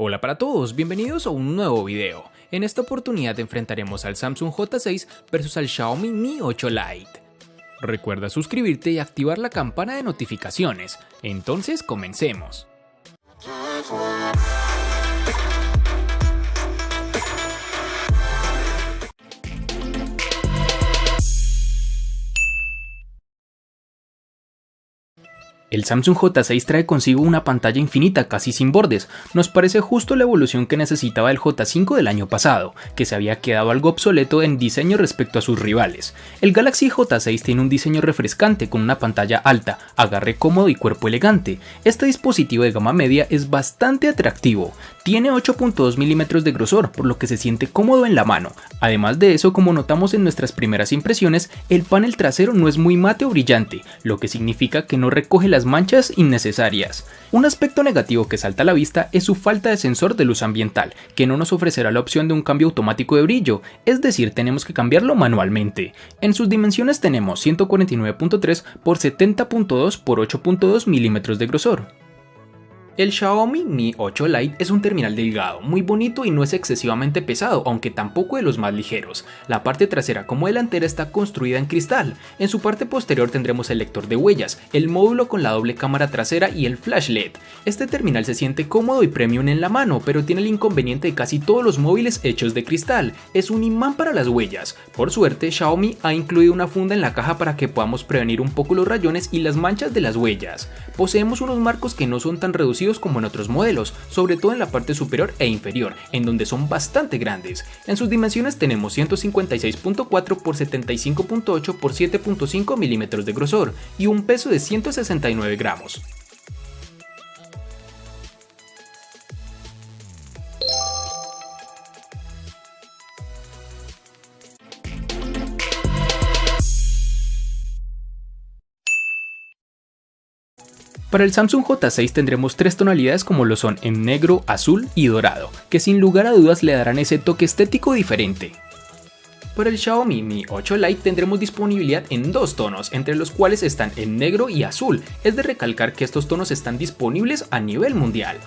Hola para todos, bienvenidos a un nuevo video. En esta oportunidad enfrentaremos al Samsung J6 versus al Xiaomi Mi 8 Lite. Recuerda suscribirte y activar la campana de notificaciones. Entonces comencemos. El Samsung J6 trae consigo una pantalla infinita casi sin bordes. Nos parece justo la evolución que necesitaba el J5 del año pasado, que se había quedado algo obsoleto en diseño respecto a sus rivales. El Galaxy J6 tiene un diseño refrescante con una pantalla alta, agarre cómodo y cuerpo elegante. Este dispositivo de gama media es bastante atractivo. Tiene 8.2 milímetros de grosor, por lo que se siente cómodo en la mano. Además de eso, como notamos en nuestras primeras impresiones, el panel trasero no es muy mate o brillante, lo que significa que no recoge las manchas innecesarias. Un aspecto negativo que salta a la vista es su falta de sensor de luz ambiental, que no nos ofrecerá la opción de un cambio automático de brillo, es decir, tenemos que cambiarlo manualmente. En sus dimensiones tenemos 149.3 por 70.2 por 8.2 milímetros de grosor. El Xiaomi Mi 8 Lite es un terminal delgado, muy bonito y no es excesivamente pesado, aunque tampoco de los más ligeros. La parte trasera como delantera está construida en cristal. En su parte posterior tendremos el lector de huellas, el módulo con la doble cámara trasera y el flash LED. Este terminal se siente cómodo y premium en la mano, pero tiene el inconveniente de casi todos los móviles hechos de cristal. Es un imán para las huellas. Por suerte, Xiaomi ha incluido una funda en la caja para que podamos prevenir un poco los rayones y las manchas de las huellas. Poseemos unos marcos que no son tan reducidos como en otros modelos, sobre todo en la parte superior e inferior, en donde son bastante grandes. En sus dimensiones tenemos 156.4 por 75.8 por 7.5 milímetros de grosor y un peso de 169 gramos. Para el Samsung J6 tendremos tres tonalidades como lo son en negro, azul y dorado, que sin lugar a dudas le darán ese toque estético diferente. Para el Xiaomi Mi 8 Lite tendremos disponibilidad en dos tonos, entre los cuales están en negro y azul. Es de recalcar que estos tonos están disponibles a nivel mundial.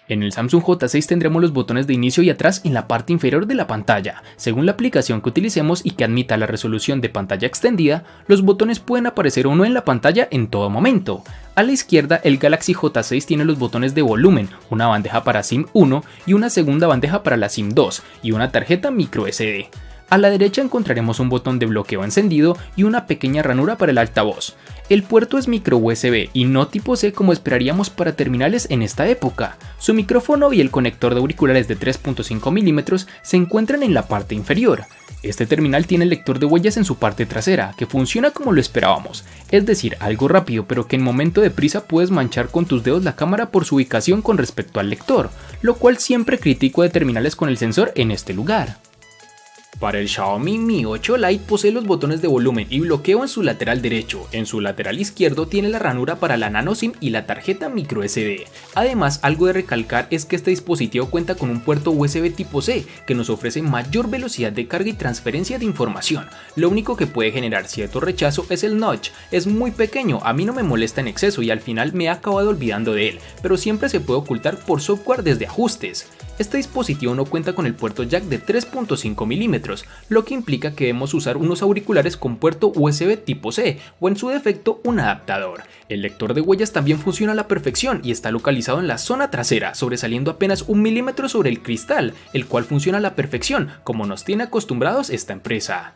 En el Samsung J6 tendremos los botones de inicio y atrás en la parte inferior de la pantalla. Según la aplicación que utilicemos y que admita la resolución de pantalla extendida, los botones pueden aparecer o no en la pantalla en todo momento. A la izquierda, el Galaxy J6 tiene los botones de volumen, una bandeja para SIM 1 y una segunda bandeja para la SIM 2 y una tarjeta microSD. A la derecha encontraremos un botón de bloqueo encendido y una pequeña ranura para el altavoz. El puerto es micro USB y no tipo C como esperaríamos para terminales en esta época. Su micrófono y el conector de auriculares de 3.5 milímetros se encuentran en la parte inferior. Este terminal tiene el lector de huellas en su parte trasera, que funciona como lo esperábamos, es decir, algo rápido pero que en momento de prisa puedes manchar con tus dedos la cámara por su ubicación con respecto al lector, lo cual siempre critico de terminales con el sensor en este lugar. Para el Xiaomi Mi 8 Lite posee los botones de volumen y bloqueo en su lateral derecho. En su lateral izquierdo tiene la ranura para la nano SIM y la tarjeta microSD. Además, algo de recalcar es que este dispositivo cuenta con un puerto USB tipo C que nos ofrece mayor velocidad de carga y transferencia de información. Lo único que puede generar cierto rechazo es el notch. Es muy pequeño, a mí no me molesta en exceso y al final me he acabado olvidando de él, pero siempre se puede ocultar por software desde ajustes. Este dispositivo no cuenta con el puerto jack de 3.5 milímetros, lo que implica que debemos usar unos auriculares con puerto USB tipo C o en su defecto un adaptador. El lector de huellas también funciona a la perfección y está localizado en la zona trasera, sobresaliendo apenas 1 milímetro sobre el cristal, el cual funciona a la perfección, como nos tiene acostumbrados esta empresa.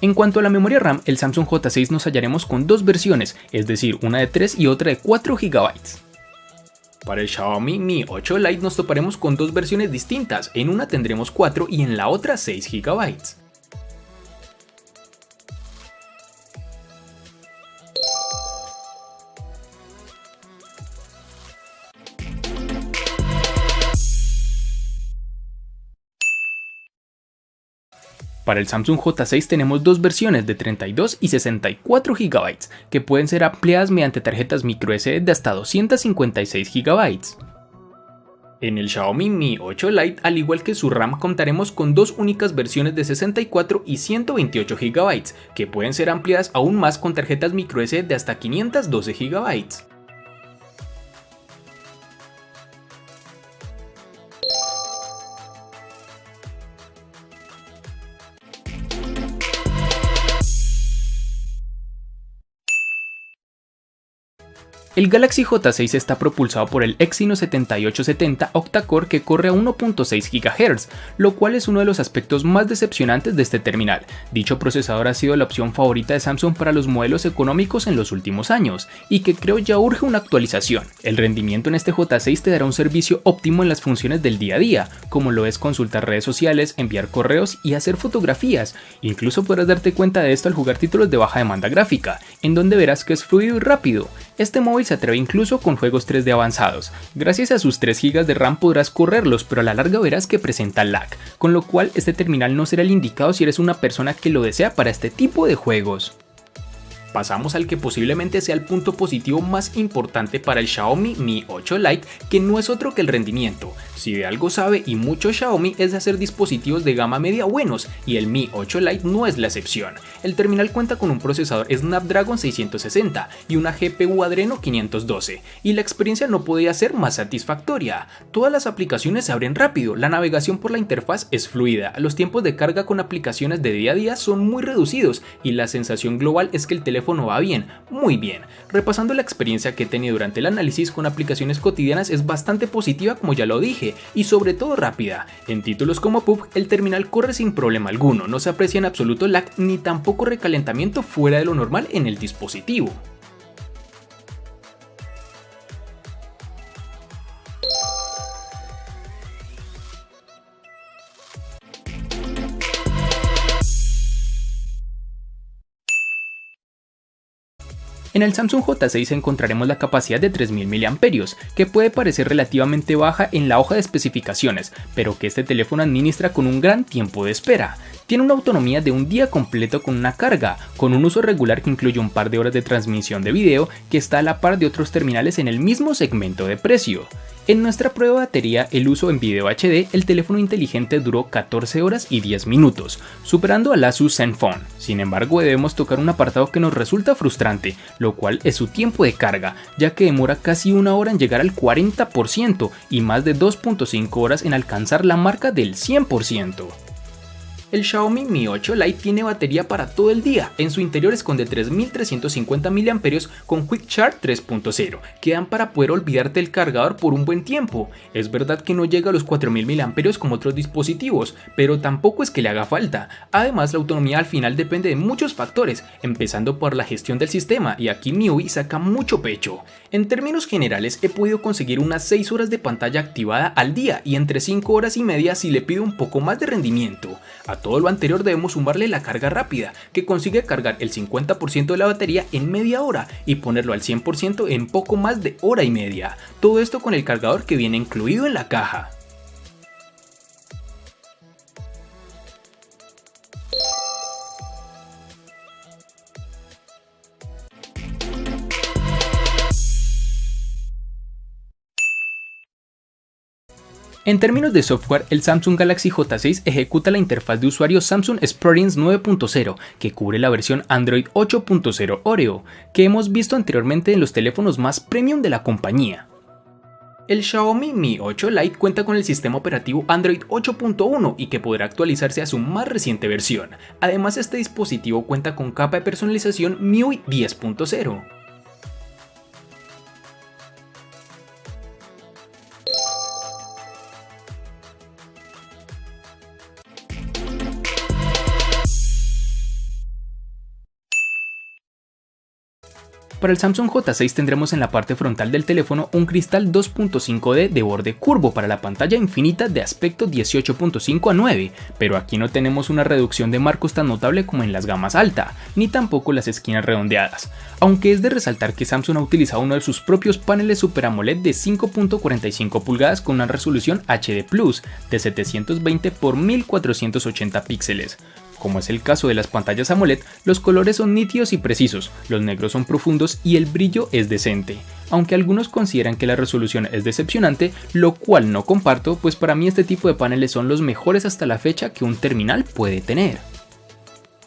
En cuanto a la memoria RAM, el Samsung J6 nos hallaremos con dos versiones, es decir, una de 3 y otra de 4 GB. Para el Xiaomi Mi 8 Lite nos toparemos con dos versiones distintas, en una tendremos 4 y en la otra 6 GB. Para el Samsung J6 tenemos dos versiones de 32 y 64 GB, que pueden ser ampliadas mediante tarjetas microSD de hasta 256 GB. En el Xiaomi Mi 8 Lite, al igual que su RAM, contaremos con dos únicas versiones de 64 y 128 GB, que pueden ser ampliadas aún más con tarjetas microSD de hasta 512 GB. El Galaxy J6 está propulsado por el Exynos 7870 octa-core que corre a 1.6 GHz, lo cual es uno de los aspectos más decepcionantes de este terminal. Dicho procesador ha sido la opción favorita de Samsung para los modelos económicos en los últimos años, y que creo ya urge una actualización. El rendimiento en este J6 te dará un servicio óptimo en las funciones del día a día, como lo es consultar redes sociales, enviar correos y hacer fotografías. Incluso podrás darte cuenta de esto al jugar títulos de baja demanda gráfica, en donde verás que es fluido y rápido. Este móvil se atreve incluso con juegos 3D avanzados. Gracias a sus 3 GB de RAM podrás correrlos, pero a la larga verás que presenta lag, con lo cual este terminal no será el indicado si eres una persona que lo desea para este tipo de juegos. Pasamos al que posiblemente sea el punto positivo más importante para el Xiaomi Mi 8 Lite, que no es otro que el rendimiento. Si de algo sabe y mucho Xiaomi es de hacer dispositivos de gama media buenos, y el Mi 8 Lite no es la excepción. El terminal cuenta con un procesador Snapdragon 660 y una GPU Adreno 512, y la experiencia no podía ser más satisfactoria. Todas las aplicaciones se abren rápido, la navegación por la interfaz es fluida, los tiempos de carga con aplicaciones de día a día son muy reducidos, y la sensación global es que el teléfono va bien, muy bien. Repasando la experiencia que he tenido durante el análisis con aplicaciones cotidianas es bastante positiva, como ya lo dije, y sobre todo rápida. En títulos como PUBG el terminal corre sin problema alguno, no se aprecia en absoluto lag ni tampoco recalentamiento fuera de lo normal en el dispositivo. En el Samsung J6 encontraremos la capacidad de 3000 mAh, que puede parecer relativamente baja en la hoja de especificaciones, pero que este teléfono administra con un gran tiempo de espera. Tiene una autonomía de un día completo con una carga, con un uso regular que incluye un par de horas de transmisión de video, que está a la par de otros terminales en el mismo segmento de precio. En nuestra prueba de batería, el uso en video HD, el teléfono inteligente duró 14 horas y 10 minutos, superando al Asus Zenfone. Sin embargo, debemos tocar un apartado que nos resulta frustrante, lo cual es su tiempo de carga, ya que demora casi una hora en llegar al 40% y más de 2.5 horas en alcanzar la marca del 100%. El Xiaomi Mi 8 Lite tiene batería para todo el día, en su interior esconde 3350 mAh con Quick Charge 3.0, que dan para poder olvidarte del cargador por un buen tiempo. Es verdad que no llega a los 4000 mAh como otros dispositivos, pero tampoco es que le haga falta. Además, la autonomía al final depende de muchos factores, empezando por la gestión del sistema, y aquí MIUI saca mucho pecho. En términos generales, he podido conseguir unas 6 horas de pantalla activada al día y entre 5 horas y media si le pido un poco más de rendimiento. A todo lo anterior debemos sumarle la carga rápida, que consigue cargar el 50% de la batería en media hora y ponerlo al 100% en poco más de hora y media. Todo esto con el cargador que viene incluido en la caja. En términos de software, el Samsung Galaxy J6 ejecuta la interfaz de usuario Samsung Experience 9.0, que cubre la versión Android 8.0 Oreo, que hemos visto anteriormente en los teléfonos más premium de la compañía. El Xiaomi Mi 8 Lite cuenta con el sistema operativo Android 8.1 y que podrá actualizarse a su más reciente versión. Además, este dispositivo cuenta con capa de personalización MIUI 10.0. Para el Samsung J6 tendremos en la parte frontal del teléfono un cristal 2.5D de borde curvo para la pantalla infinita de aspecto 18.5:9, pero aquí no tenemos una reducción de marcos tan notable como en las gamas alta, ni tampoco las esquinas redondeadas, aunque es de resaltar que Samsung ha utilizado uno de sus propios paneles Super AMOLED de 5.45 pulgadas con una resolución HD+ de 720 x 1480 píxeles, Como es el caso de las pantallas AMOLED, los colores son nítidos y precisos, los negros son profundos y el brillo es decente. Aunque algunos consideran que la resolución es decepcionante, lo cual no comparto, pues para mí este tipo de paneles son los mejores hasta la fecha que un terminal puede tener.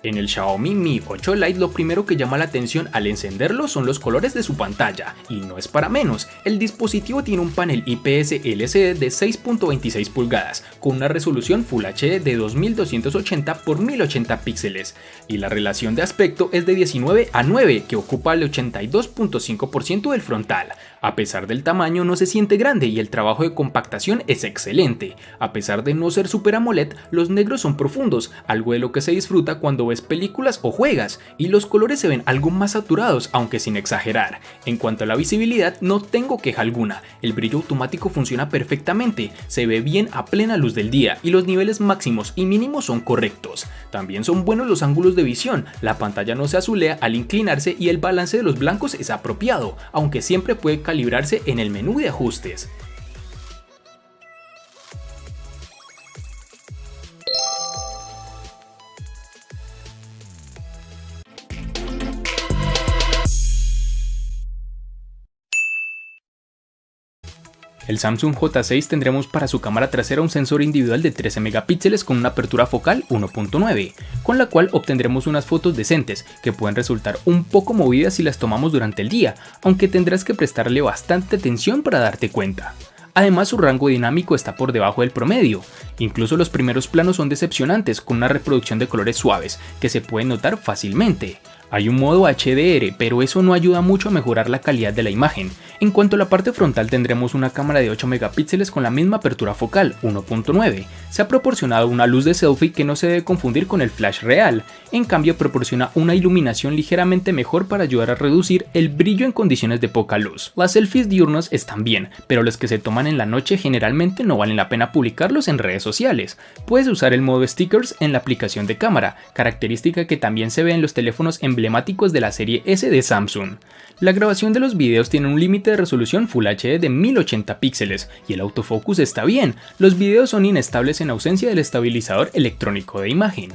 En el Xiaomi Mi 8 Lite lo primero que llama la atención al encenderlo son los colores de su pantalla, y no es para menos, el dispositivo tiene un panel IPS LCD de 6.26 pulgadas, con una resolución Full HD de 2280 x 1080 píxeles, y la relación de aspecto es de 19:9, que ocupa el 82.5% del frontal. A pesar del tamaño no se siente grande y el trabajo de compactación es excelente. A pesar de no ser Super AMOLED, los negros son profundos, algo de lo que se disfruta cuando ves películas o juegas, y los colores se ven algo más saturados, aunque sin exagerar. En cuanto a la visibilidad, no tengo queja alguna, el brillo automático funciona perfectamente, se ve bien a plena luz del día y los niveles máximos y mínimos son correctos. También son buenos los ángulos de visión, la pantalla no se azulea al inclinarse y el balance de los blancos es apropiado, aunque siempre puede calibrarse en el menú de ajustes. El Samsung J6 tendremos para su cámara trasera un sensor individual de 13 megapíxeles con una apertura focal 1.9, con la cual obtendremos unas fotos decentes que pueden resultar un poco movidas si las tomamos durante el día, aunque tendrás que prestarle bastante atención para darte cuenta. Además, su rango dinámico está por debajo del promedio, incluso los primeros planos son decepcionantes con una reproducción de colores suaves que se pueden notar fácilmente. Hay un modo HDR, pero eso no ayuda mucho a mejorar la calidad de la imagen. En cuanto a la parte frontal, tendremos una cámara de 8 megapíxeles con la misma apertura focal, 1.9. Se ha proporcionado una luz de selfie que no se debe confundir con el flash real, en cambio proporciona una iluminación ligeramente mejor para ayudar a reducir el brillo en condiciones de poca luz. Las selfies diurnas están bien, pero los que se toman en la noche generalmente no valen la pena publicarlos en redes sociales. Puedes usar el modo stickers en la aplicación de cámara, característica que también se ve en los teléfonos emblemáticos de la serie S de Samsung. La grabación de los videos tiene un límite de resolución Full HD de 1080 píxeles y el autofocus está bien, los videos son inestables en ausencia del estabilizador electrónico de imagen.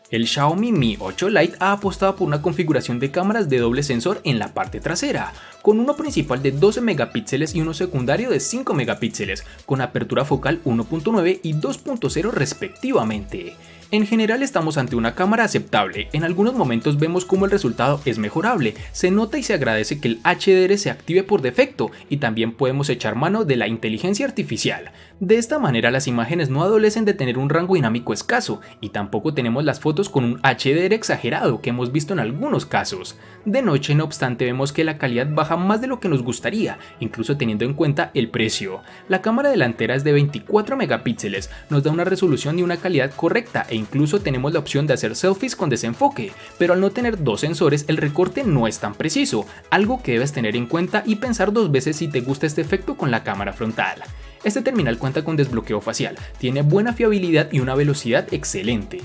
El Xiaomi Mi 8 Lite ha apostado por una configuración de cámaras de doble sensor en la parte trasera, con uno principal de 12 megapíxeles y uno secundario de 5 megapíxeles, con apertura focal 1.9 y 2.0 respectivamente. En general estamos ante una cámara aceptable, en algunos momentos vemos cómo el resultado es mejorable, se nota y se agradece que el HDR se active por defecto y también podemos echar mano de la inteligencia artificial. De esta manera las imágenes no adolecen de tener un rango dinámico escaso y tampoco tenemos las fotos con un HDR exagerado que hemos visto en algunos casos. De noche, no obstante, vemos que la calidad baja más de lo que nos gustaría, incluso teniendo en cuenta el precio. La cámara delantera es de 24 megapíxeles, nos da una resolución y una calidad correcta e incluso tenemos la opción de hacer selfies con desenfoque, pero al no tener dos sensores el recorte no es tan preciso, algo que debes tener en cuenta y pensar dos veces si te gusta este efecto con la cámara frontal. Este terminal cuenta con desbloqueo facial, tiene buena fiabilidad y una velocidad excelente.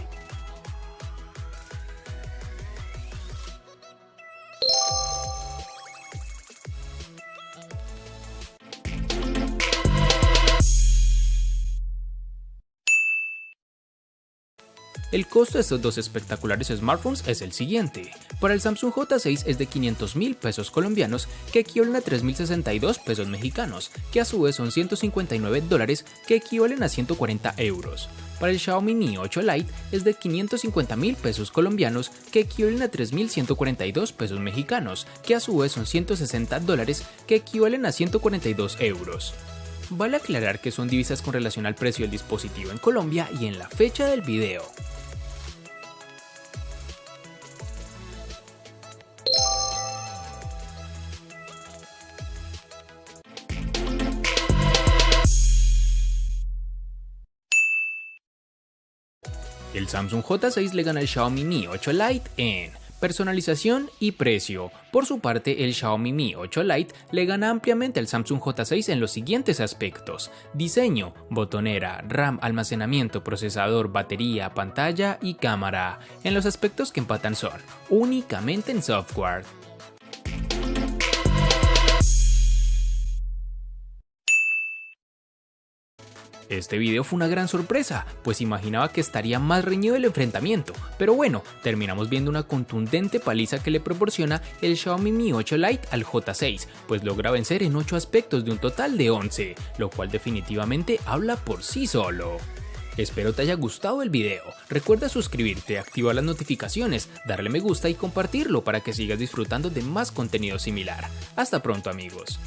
El costo de estos dos espectaculares smartphones es el siguiente. Para el Samsung J6 es de 500.000 pesos colombianos, que equivalen a 3.062 pesos mexicanos, que a su vez son $159, que equivalen a 140 euros. Para el Xiaomi Mi 8 Lite es de 550.000 pesos colombianos, que equivalen a 3.142 pesos mexicanos, que a su vez son $160, que equivalen a 142 euros. Vale aclarar que son divisas con relación al precio del dispositivo en Colombia y en la fecha del video. El Samsung J6 le gana al Xiaomi Mi 8 Lite en personalización y precio. Por su parte, el Xiaomi Mi 8 Lite le gana ampliamente al Samsung J6 en los siguientes aspectos: diseño, botonera, RAM, almacenamiento, procesador, batería, pantalla y cámara. En los aspectos que empatan son únicamente en software. Este video fue una gran sorpresa, pues imaginaba que estaría más reñido el enfrentamiento, pero bueno, terminamos viendo una contundente paliza que le proporciona el Xiaomi Mi 8 Lite al J6, pues logra vencer en 8 aspectos de un total de 11, lo cual definitivamente habla por sí solo. Espero te haya gustado el video, recuerda suscribirte, activar las notificaciones, darle me gusta y compartirlo para que sigas disfrutando de más contenido similar. Hasta pronto amigos.